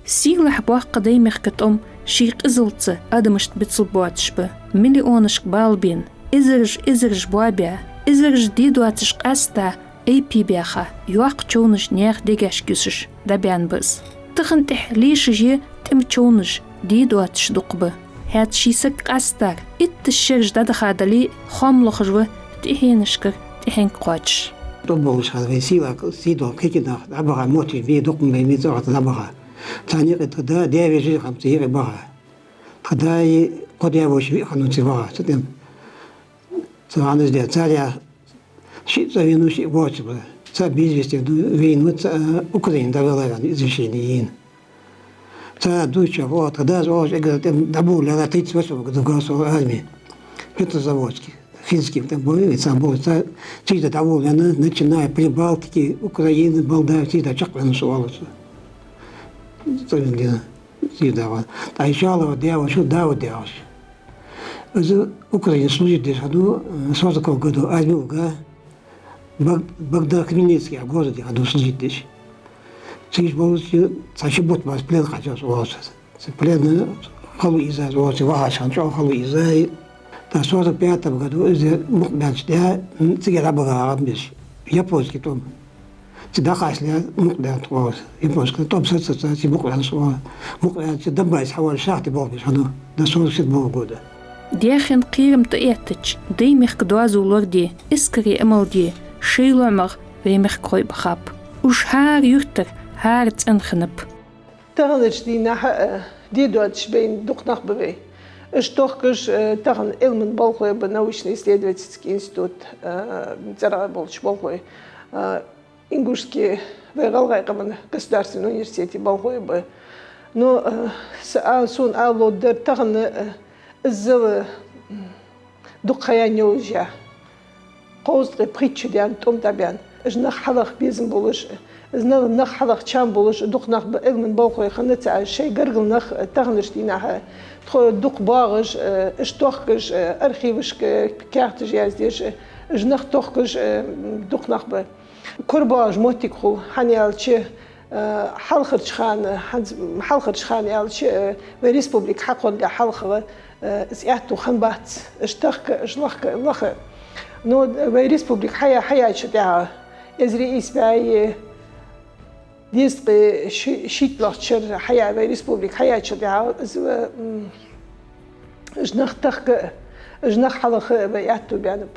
سيغلح بوح قديمخ كتم شيق إزلتة أدمشت بتصلبواتشبه مليونشك بالبين إزرج بوابيا إزرج ديدواتشك أستا أي بي بيخا يواق تشونج نيخ ديگاش كيسش دابيان بس تخنتح ليش جي تم تشونج ديدواتش دقبه هات شيسك أستار إتشرج دادخا دالي خاملخجوه تيهينشكر تيهين قواتش طبوش هذا سيدو كيكنا عبارة موتي بي دقم بي ميزورة عبارة تاني قد ديابي جي خمسي عبارة قد قد يابوش بي خنون سيبارة ستم سواء نزدي تاليا شيء زينو شيء واتش بلا سبيجي وين أوكرين دولار إزشينيين دوشة وات قداز واش إقدر دبول لا تيجي بس وقدر أرمي это заводский финский там был сам был тида довольно начиная Прибалтики Украины Молдавии тида чакван шуалось то ли тида а еще ала дева что дава деаш из Украины служит здесь году 40 году армия Богдан Хмельницкий в городе году служит здесь Сиш был сашибот вас плен хотел вас плен халу иза вас вахашан что халу иза в 45 году мукмяч да цигара бага биш японский том всегда хасли мукмяч was японский том сосца мукмяч мукмяч дабайс حوالي شهر بوبش هذا ده 47 года ديخن قيرم تأتش ديمخ كدوازو لوردي اسكري امودي شيلومر ويمخ كوي بخاب وش هار يرتر هار تنخنب تغنش دي نحا دي دواتش بين دقناق ببي Штохкаш таган Элмен Болхой научно-исследовательский институт Цара Болч Болхой Ингушский Вегалгайкаман государственный университет Болхой бы но сон алодер таган зел духаянёжа قوزق притчу диан том табян жнах халах безм болыш знал нах халах чам болыш духнах Элмен Болхой ханца шей гаргылнах тагнеш динах دوق باغش اشتوخش ارخیوش کارتش یازدیش جنخ توخش دوق نخبه کرباج موتیک خو هنیال چه حلخرش خان یال چه و ریسپوبلیک حقول ده حلخه زیادتو خنبات اشتخ اشلخ لخ نو و ریسپوبلیک حیا شده ازری اسبای ديست شيت لاتشر حياة ريسبوبليك حياة شدها جنخ حلخ بيعتو بيانب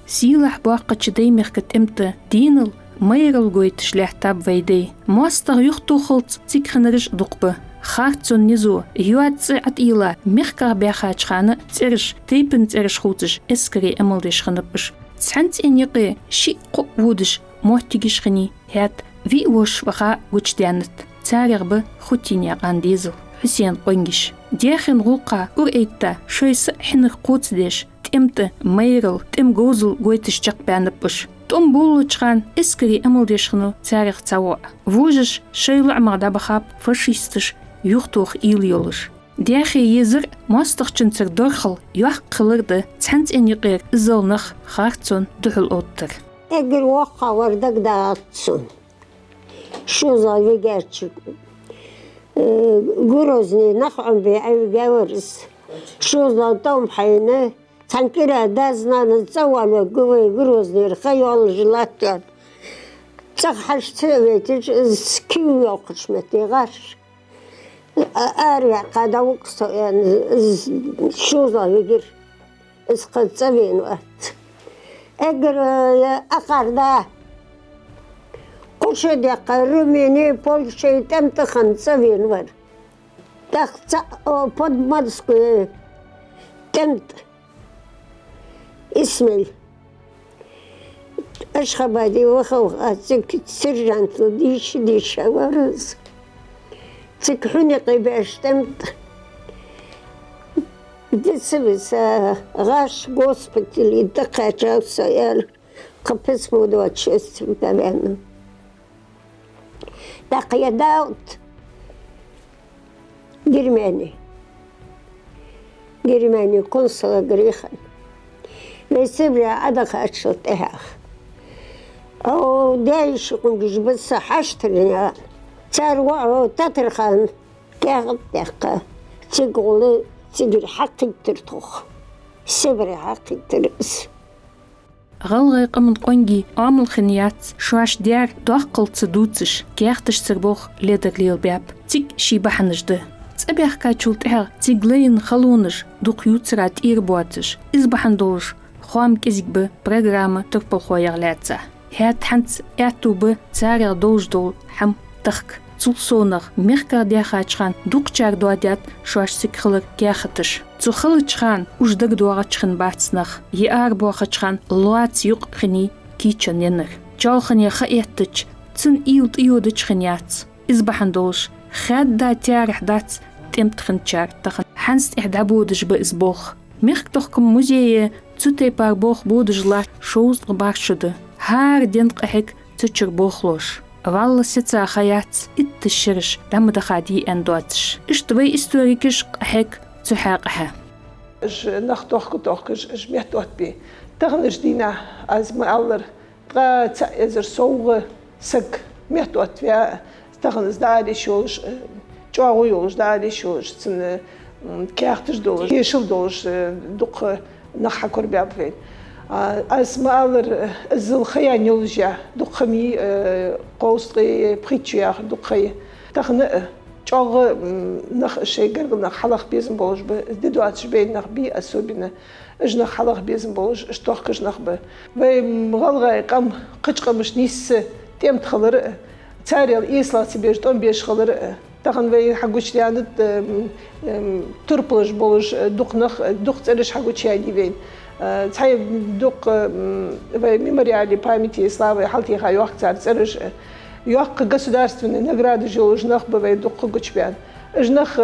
سيلح باقة ديمخ كتمت دينل ميرل قويت شلحتاب ويدي ماستر يختو خلط تيكخنرش دقبه خارتون نزو يوات سعت إيلا مخكار بيخاج خانة ترش تيبن ترش خوتش اسكري امالدش خنبش تسحنت انيقي شي قوودش موتيجش خني هات في وش وخا وجدانت تاريغ خوتينيا قانديزل حسين قنجش دياخن غوقا قرأيتا شويس حنر قوت ديش تمت ميرل تم غوزل قويتش جاق بانبش تم بولو چخان اسكري امل ديشخنو تاريغ تاوا ووجش شيلو عمر دابخاب فاشيستش يوختوخ إيليولش دياخي يزر ماستخ چنتر دورخل يوح قلرد تحنت انيقير ازلنخ خارتون دحل اوتر اگر وقا وردك داتسون شو زاوي جاتشك جروزني نخعم بيعي جاورس شو زاوتهم حينه تنكرا دازنا نتسوال وقوي جروزني رخيال جلاتيان تخحش تبيتش سكيو يوقش متيغاش أريع قادا وقصو يعني شو زاوي جر اسقط سبين وقت اگر أقرده قرشة دقة روميني بولشة تمتخن سبين ور تخت بود مدسكو تمت اسمي أشخبادي وخوخ تك سرجانت ديش ورز تك حنقي باش تمت دسبس غاش غوسبتلي دقة جاو سيال قبس مودوات شستم تبعنا دقيا داوت جرماني قنصلة جريخا بيسبري عدق أشتها أو دايش قنجش بس حشترنا تاروا تاترخان كاغد دقة تقول تقول حقي ترتخ سبري حقي ترس غلغي قمن قنجي عامل خنيات شواش ديار دوقل تصدوتش كيختش سربوخ ليدر ليل باب تيك شي بحنجده تسبيخ كاتشولتها تيغلين خلونش دوق يوتسرات إيربواتش إزبحندوش خوام كيزيك برنامج تربل خويغلاتسا هات حنت اعتوب تاريغ دوج حم تخك تولسونغ ميركا دياخاتشخان دوقچار دواديات شواش سكخلر كياختش تخلچخان وجدر دوغاتشخن باتسنخ يار بوخاتشخان لوات يوق خني كيچن ينر جالخن يخ ايتچ تن ايودچخنيات إزبحندوش خاد دا تيارح دات تمتخنچار تخن حنست احدابودش بإزبوخ ميرك تخكم موزيه تسوتي بار بوخ بودجلا شوز غبارشده هار دينق احك تچر بوخلوش والله سيتسا خيات اتشرش دم دخادي اندواتش اشتوي استوريكش احك تحاقها اش نختوخكش اش ميحتوت بي تغنش دينا از مالر غا تأزر سوغ سك ميحتوت فيها تغنز داري شوش جواغو يوش داري شوش تن كيختش دوش يشل دوش دوق نخا كوربياب فين از مالر زل خيان يولجا دقمي قوسقي بريتشيا دقي تغنى جاغ نخ شيء نخ حلق بيزن بولج بدو اتش بين نخ بي اسوبنا اجنا حلق بيزن بولج اشتوخكش نخ ب وي مغلغا قم قچ قمش نيس تيم تخلر تاريل ايسلا سيبيج دون بيش خلر تغن وي حقوش ديانت تربلج بولج دوق نخ دوق تلش حقوش يدي وين تاي دوق وي ميموريالي памяти славы حالتي خا وقت ترش يوق государственной награды جوج نخ بوي دوق گچبان اجنخ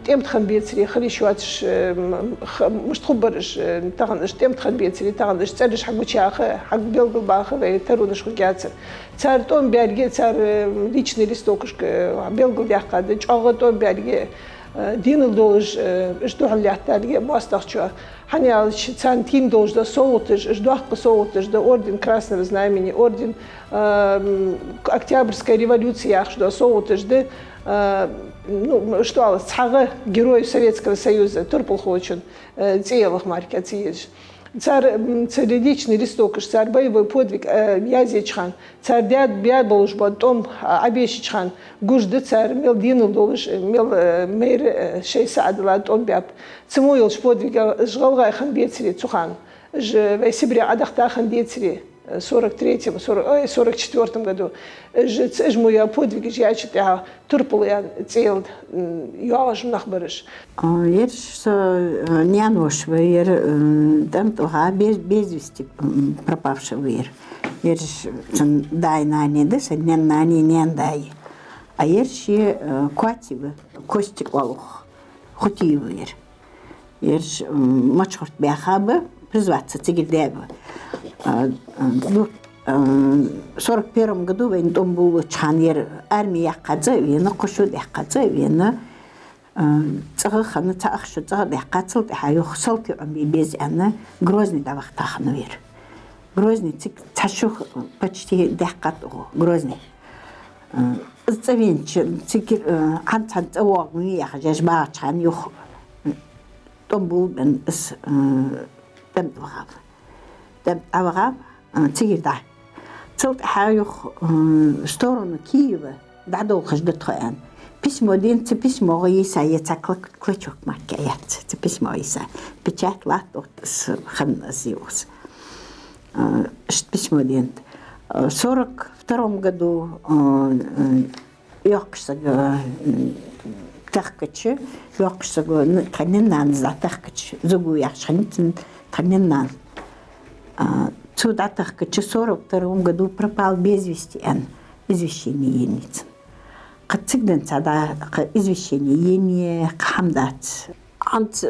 تيمت خن بيتري خلي شواتش مش تخبرش تغنش تيمت خن بيتري تغنش تسرش حق وچاخ حق بيلغل باخ وي ترونش خجاتر تار تون بيرگي تار личный листокش بيلغل يقاد چاغ تون بيرگي دين دولج اشتو حليحتالي مواستخچو حنيا سانتين دولج دا صوتش اشدوخ صوتش دا орден красного знамени орден октябрьской революции ах да صوتش да ну что цага герой Советского Союза турпул хочен цеевых марки цееш царь-личный листокш царь боевой подвиг язечхан царь дяд бядолж потом обещичхан гужды царь мел динул долж мел мейр 6 саат он бяб цмуилш подвиг жгалгай хан бецри цухан ж в сентябре адахта хан бецри 43-м, 44-м году. Ж моя подвиг, я читала турпул я цел, я аж нахбарыш. Ерш нянош вер, там туга без вести пропавший вер. Ерш дай нани, да, саднен нани нен дай. А ерш квативы, костик волох, хутивы вер. Ерш мачхорт бяхабы, призваться цигирдебы. В 41 году вен дом был чанер армия каза вена кошуд каза вена цагахна цагшу цага кацл хаюх салки без ана Грозный давахтахна вер Грозный цик цашух почти декат Грозный цавинч цик анцан цавог я хажаш ба чан юх дом был бен с дем вагав дем авагав цигирда صوت حايخ ستورن كييفا دعدو خجدت خيان بسمو دين تبسمو غيسا يتاكلك كلتشوك ماركايات تبسمو غيسا بتشاك لاتوت خن زيوس بسمو دين 42 году يوقشسا تخكتش يوقشسا تخننان زا تخكتش زوغو يخشنتن تخننان В 1942 году пропал без вести извещение ениц. Кацигден цада извещение ени хамдат. Ант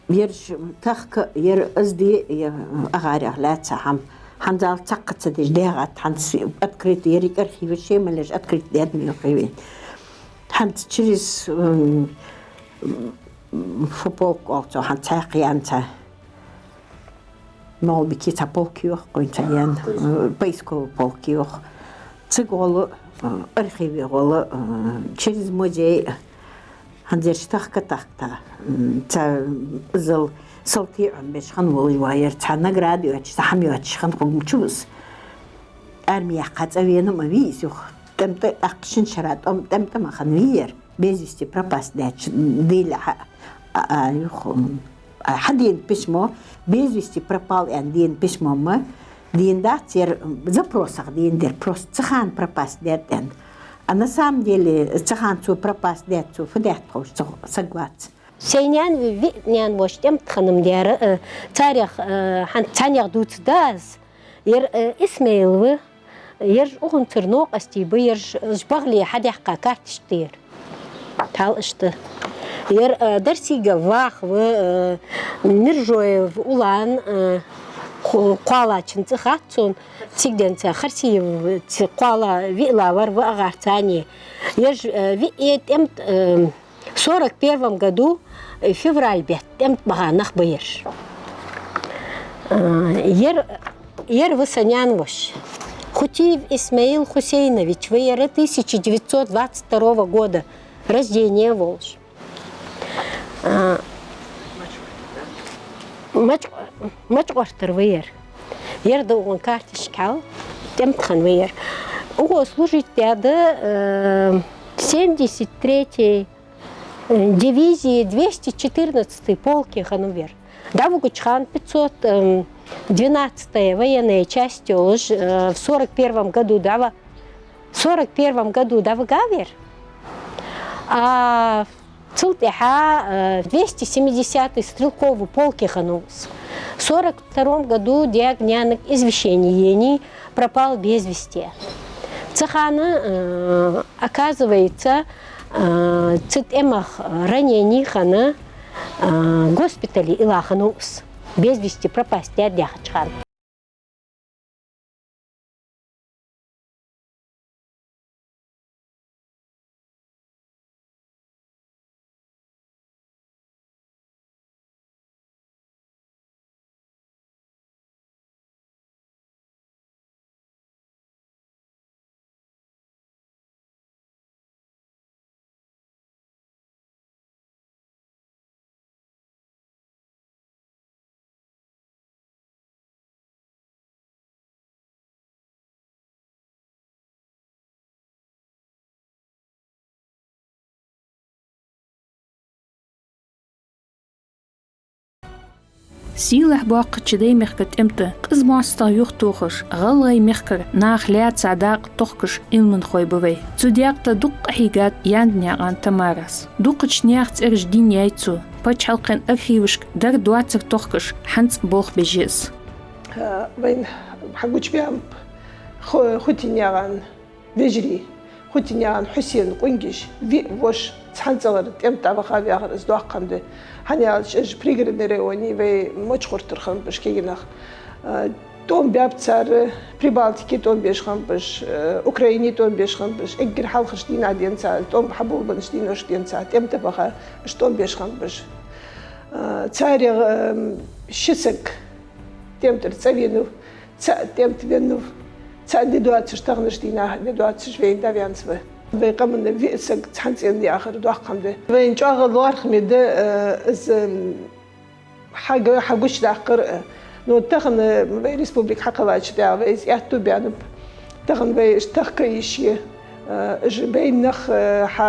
верш тахка ер азди агаря лаца хам ханзал цаккаца деждегат ханс открыт ерик архивы шемелеш открыт дядми архивы. Ханс через футболку also ханс цакианца Нол бики та полкиох, коинчаян, пейско полкиох. Цигол архиве голо через музей ханзерштах катахта зал салти беш хан волжвайер цанаград яч самяч хан хумчус армия хацавена мависух темте акшин шарат темте маханвир безвести пропасть дач дыля один письмо безвести пропал и один письмо мы дин да тер запросах дин дер просто цахан пропасть ден а на самом деле цахан цу пропасть дет цу фдет хош согласен Сейнян витнян воштем тханым дер царях хан цаняк дуцдаз ер Исмаиловы ер угун цырнок астибы ер жбагли хадяхка картиштер тал ишты ер дарсига вах в Ниржоев улан قالا چنت خاتون تيجدن تخرسي قالا ويلا ور وأغارتاني يج ويت أمت 41 году февраль бет أمت بغانخ بير ير وسنيان وش Хутиев Исмаил Хусейнович, ВР 1922 года, рождение Волж. Мачквартер ВР. Ерда он картишкал, темтхан ВР. Уго служить ряда 73-й дивизии 214-й полки Ханувер. Давугучхан 512-я военная часть в 41 году дава 41 году дава Гавер, а Цилтеха 270-й стрелковый полки Ханус. В 42 году диагняник извещений пропал без вести. Цехана оказывается цитемах ранений хана госпитали Илаханус. Без вести пропасть от Дяхачхан. سيلح باقة داي مخكت امتى قز ماستا يختوخش غلاي مخكر ناخليات صداق تخكش ilmen خوي بوي تودياقتا دق حيقات ياندنياغان تمارس دقش نياغت ارجدين يايتسو باش حلقين ارخيوشك در دواتر تخكش حنس بوخ بجيز وين حقوش بيام خوتينياغان فيجري خوتينياغان حسين قنجش في وش تحنزغر امتى بخابي اخر ازدواق قمده هنيالش بريغرد نريوني في مچخور ترخم باش كيغناخ توم بيابتسار بريبالتيكي توم بيشخم باش اوكرايني توم بيشخم باش اجر حلخش دين عدين ساعة توم حبول بنش دين وش دين ساعة امتى بخا اش توم بيشخم باش تاريغ شسك تيمتر تسوينو تيمت بينو تساعد دواتش تغنش ديناه دواتش فين دافيانس به بيقمن في سك تحنس عندي آخر دوقم ده وين جاغ الوار خميدة از حاجوش داقر نو تخن في ريسبوبليك حقلاش دا ويز ياتو بيانب تخن في اشتخكيشي بين نخ ح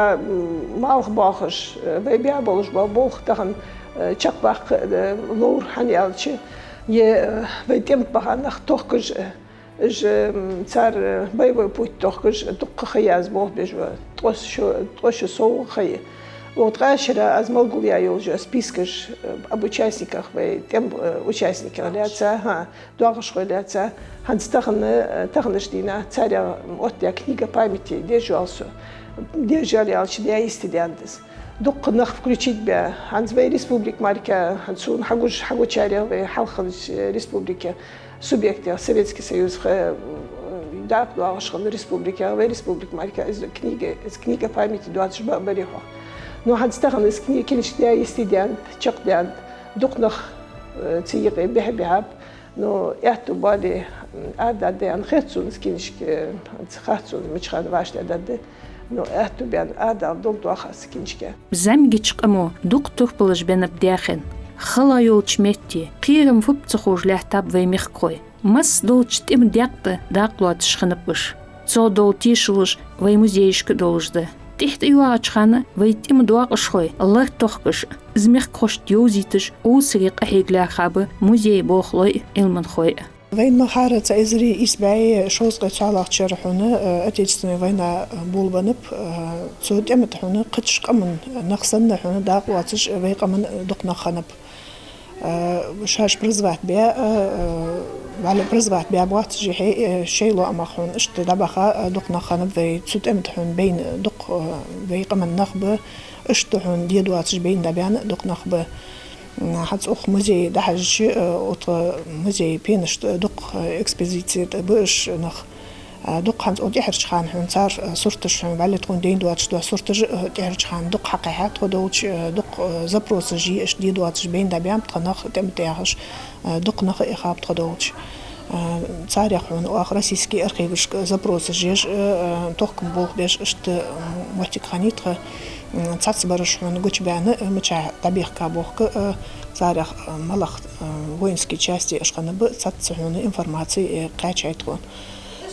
مالخ باخش في بيابولش بابوخ تخن تشق باخ لور حنيالشي في تيمت باخ نخ توخكش إج صار بايبو بوت توخش دق خياز بوه بيجوا تروش سو خي وتغاشر از مالقوليا يوجو سبيسكش ابو участниках في тем участники ляца ха дуагш ляца ханстахны дина царя от я книга памяти держали алчдя истидяндис дق нах включить бя ханзвей республик марка хансун хагу чаря в халхалш республике субъекты Советский Союз да дуагшхан республика в республик марка из книга памяти 20 барихо но ханстахны из книги кинчдя истидянд чакдянд дق нах تيجي بهبهاب نو احتو بالي عدد عن خيرتون سكينش خيرتون مش خان واش عدد نو احتو بيان عدد دوم واخ سكينش زمجي تشقمو دكتور بلش بين بداخن خلا يولش ميتي قيرم فبتخوج لحتاب ويميخكوي مس دولش تيم ديقت داقلوات شخنبش цо долтишулш вай музейшк должда. Тихт юачхана вай тим дуaqшхой аллах тохкш змех кошт юзитш усрик ахиглахабы музей бохлой илманхой. وين مهارة إزري إسباعي شوز قتالق شرحنا أتيجتنا وين بولبنب صوت أمت حنا قتش قمن نقصنا حنا داق واتش وين قمن دقنا خنب شاش برزبات بيا على برزبات بيا بوقت جي شيء لو أمخون إشت دبخة دقنا خنب في صوت أمت حن بين دق وين قمن نخبة إشت حن ديد واتش بين دبيان دق نخبة حتى أخ مزي دحج أو مزي بينش دق إكسبوزيتي بيش نخ دق حنت أودي حرش خان حن صار صورتش حن بعد تكون دين دواتش دو صورتش تحرش خان دق حقيقة تودوش دق زبروس جي إش دي دواتش بين دبيام تخنخ تم تياهش دق نخ إخاب تودوش صار يخون وآخر سيسكي أرخيبش زبروس جيش توخكم بوخ بيش إشت مولتك خانيتخ цац барышман гучбяны мча табих кабохка зарах малах воинские части ашханабы цацхуны информации качайтгон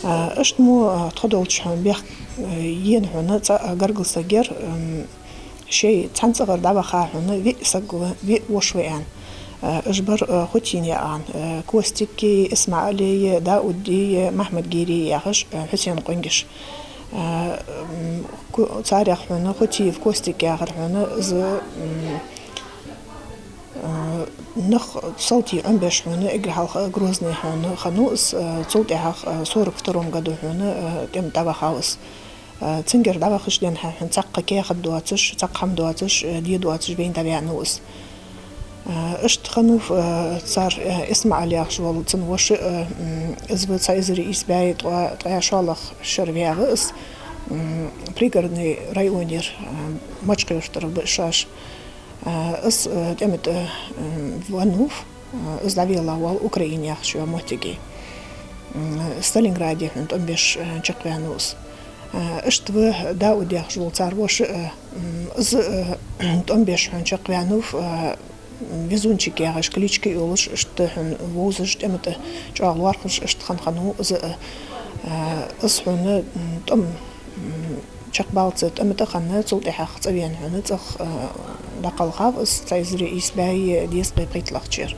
эштму тходолчхан бех ен хуна гаргылсагер шей цанцагар дабаха хуна ви сагва ви вошвеан اجبر خوتيني عن كوستيكي اسماعيلي داودي محمد جيري ياخش حسين قنقش تاريخ حنا خوتي في كوستيك ياخر حنا ز نخ صوتي عم باش حنا اقرا غروزني حنا خنوس صوتي حق صورك فترهم قدو حنا تم تبع خاوس تنقر دابا خش دين حن تقا كي خدواتش تقا حمدواتش دي دواتش بين تبع نوس اشت خنوف صار اسمع عليها شغل تنوش ازبط سايزري اسباي طيا شالخ شربيا غس بريغرني رايونير ماتشقي يشتر بشاش اس تمت وانوف از دافيلا وال اوكرانيا شو موتيجي ستالينغرادي حنت امبيش تشقيانوس اشت داود يا شغل صار وش از امبيش تشقيانوف везунчики ягаш клички улыш штехн вузыш темете чаглархыш штханхану ысхуны том чакбалцет темете ханны цулти хах цавен ханы цах дакалгав сайзри исбай дис кыйтлахчер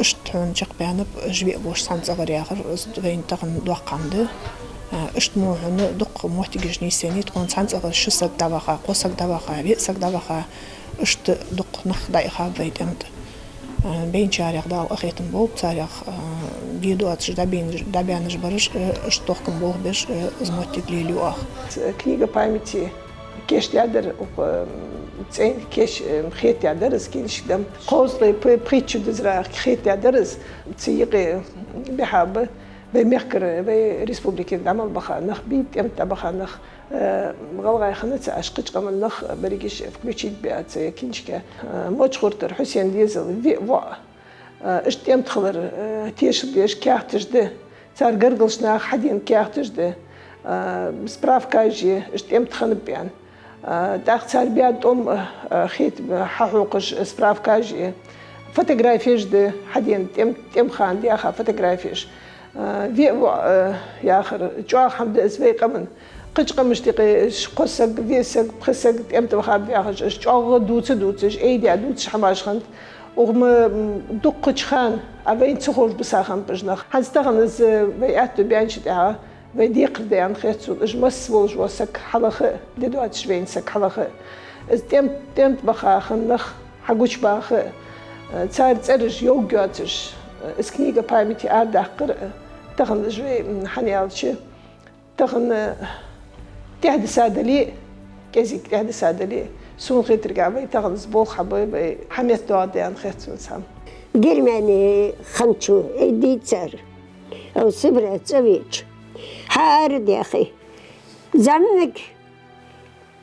штхун чакбанып жве бош санцагар ягыр вен тагын дуакканды штмухны дук мотигишни сени тгон санцагар шысак даваха косак даваха весак даваха اشت دق نخ دايخا بيتمت بين شارع دال اخيتم بول شارع ديدواتش دابيانش برش اشتوخكم بول بش زموتيك ليلو اخ книга памяти кеш ядер цен кеш خيت ядер скиншдам قوزلي بريتشو دزرا خيت ядер تيغي بحاب بمخكر بريسبوبليكا دامل بخا نخ بيت امت بخا نخ مغلغاي خنت عشقش قمن نخ بريكش فكبيتشيت بيات كينشكا موش خورتر حسين ديزل في وا اشتيم تخلر تيش ديش كاختجد صار قرقلش ناخ حدين كاختجد سبرافكا جي اشتيم تخنب بيان داخل صار بيات خيت حقوقش سبرافكا جي فوتوغرافيش دي حدين تيم خان دي اخا فوتوغرافيش في يا آخر جوا حمد اسبوع قمن قش قمش تقي قصق فيسق قصق امتى بخاب يا آخر جوا دوتش ايدي دوتش حماش خند وغم دقش خان ابين تخرج بساخن بجنخ هنستغن از بيعت بيانش تاع بيديق ديان خيتو اجمس وج وسك حلقه ددواتش بين سك حلقه از تمت بخا خنخ حقوش باخ صار ترج يوغاتش اس كنيغا بايمتي ادقر تغن جوي حنيالشي تغن تحدث هذا لي كزيك تحدث هذا لي سون خيت ترجع بي تغن زبول حبايبي حميت دوادي عن خيت سام جرماني خنشو ايدي تسر او سبرة تسويج حارد يا اخي زمك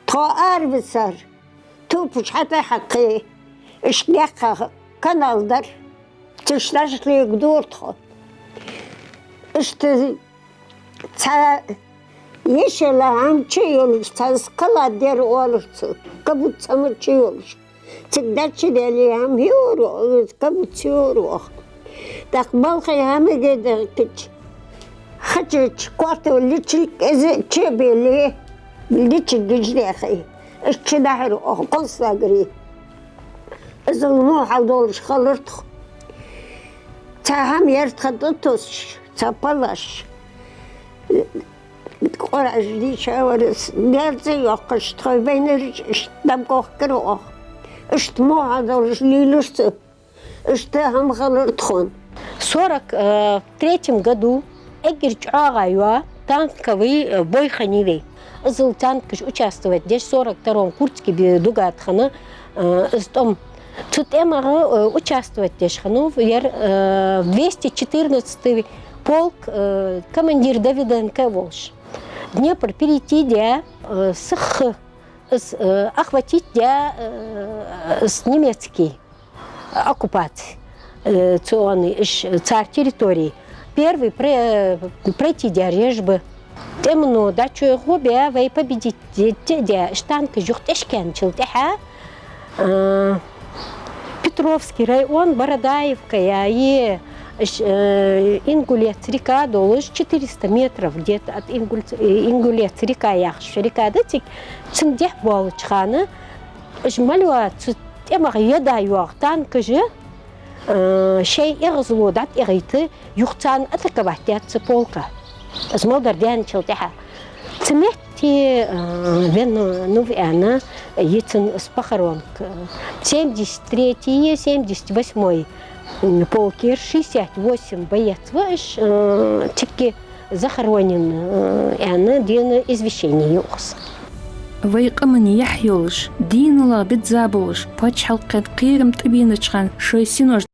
طائر بسر توبش حتى حقي اشتاق كنال در تشتاش لي قدورتها يشلا عم تشيولش تسقلا دير أولش كبوت سمر تشيولش تقدرش ديالي عم يورو كبوت يورو تقبل خيام جدا كتش خجش كوارتو ليتشل إذا تشبي لي ليتشل جدي أخي إيش دحر قصة قري إذا المو حضورش خلرتخ تهم يرتخدتوش تبلاش قرع جدي شاورس دارتي وقش تخيبين رجش دمكوخ كروخ اشتمو حضورش ليلوشت اشتهم خلرتخون 43 году Эггерч Агайва танковый бой ханивей. Зыл танкыш участвовать. Деш 42-м Куртский дугатхана с том тут эмага участвовать деш хану ер 214-й полк командир Давиденко Волш. Днепр перейти де охватить де с немецкий оккупации. Царь территории. Первый пройти дережбы. Темно, да, что его бе, победить, де штанка жухтешкен челтеха. Петровский район, Бородаевка, и Ингулец река долж 400 метров где-то от Ингулец река яхш река датик цендех болчханы жмалуа темага яда юактан кыжы شيء يغزلو دات إغيت يختان أتكبهتات سبولكا اسمودر ديان شلتها سمعتي بين نوفي أنا يتن سبخرونك 73-й 78-й полкир 68 боец ваш тики захоронен أنا دين извещение يوخس ويقمني يحيولش دين الله بتزابوش باش حلقة قيرم تبين تشخان شوي سينوش